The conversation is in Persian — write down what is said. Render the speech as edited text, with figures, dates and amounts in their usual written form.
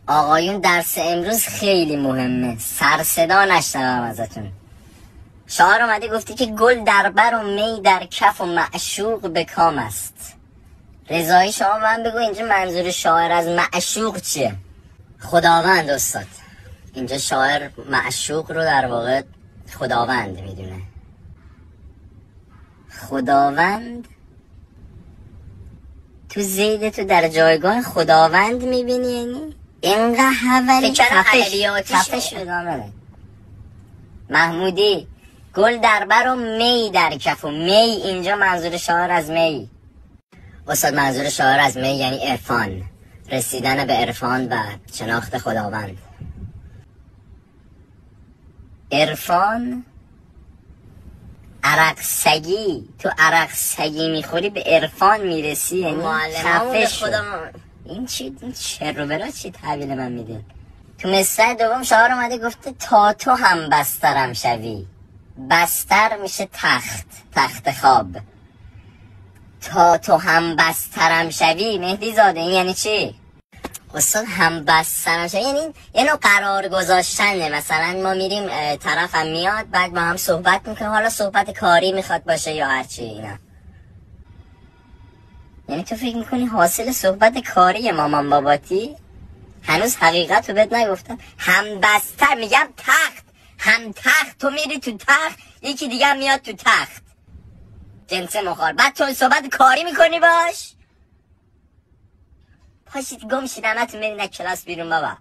آقایون درس امروز خیلی مهمه، سر صدا نشنوم ازتون. شاعر اومده گفتی که گل در بر و می در کف و معشوق به کام است. رضایی شما من بگو اینجا منظور شاعر از معشوق چیه؟ خداوند استاد. اینجا شاعر معشوق رو در واقع خداوند میدونه. خداوند تو زید تو در جایگاه خداوند میبینی؟ یعنی اینقدر حولی تفش ادامه. محمودی گل در بر و می در کف و می اینجا منظور شاعر از می. استاد منظور شاعر از می یعنی عرفان، رسیدن به عرفان و شناخت خداوند. عرفان عرق سگی، تو عرق سگی میخوری به عرفان میرسی، یعنی خفه شد. این چه رو برا چی تحویل من میده؟ تو مصرع دوم شاعر اومده گفته تا تو هم بسترم شوی. بستر میشه تخت، تخت خواب. تا تو هم بسترم شوی مهدی زاده این یعنی چی؟ استاد هم بسترم شوی یعنی یه نوع قرار گذاشتنه. مثلا ما میریم طرفم میاد بعد با هم صحبت میکنیم، حالا صحبت کاری میخواد باشه یا هرچی اینا. یعنی تو فکر میکنی حاصل صحبت کاری مامان باباتی؟ هنوز حقیقت رو بهت نگفتم. هم بستر میگم تخت، هم تخت. تو میری تو تخت یکی دیگه هم میاد تو تخت، جنس مخار. بعد تو صحبت کاری میکنی باش. پاشید گم شید همتون برین از کلاس بیرون بابا.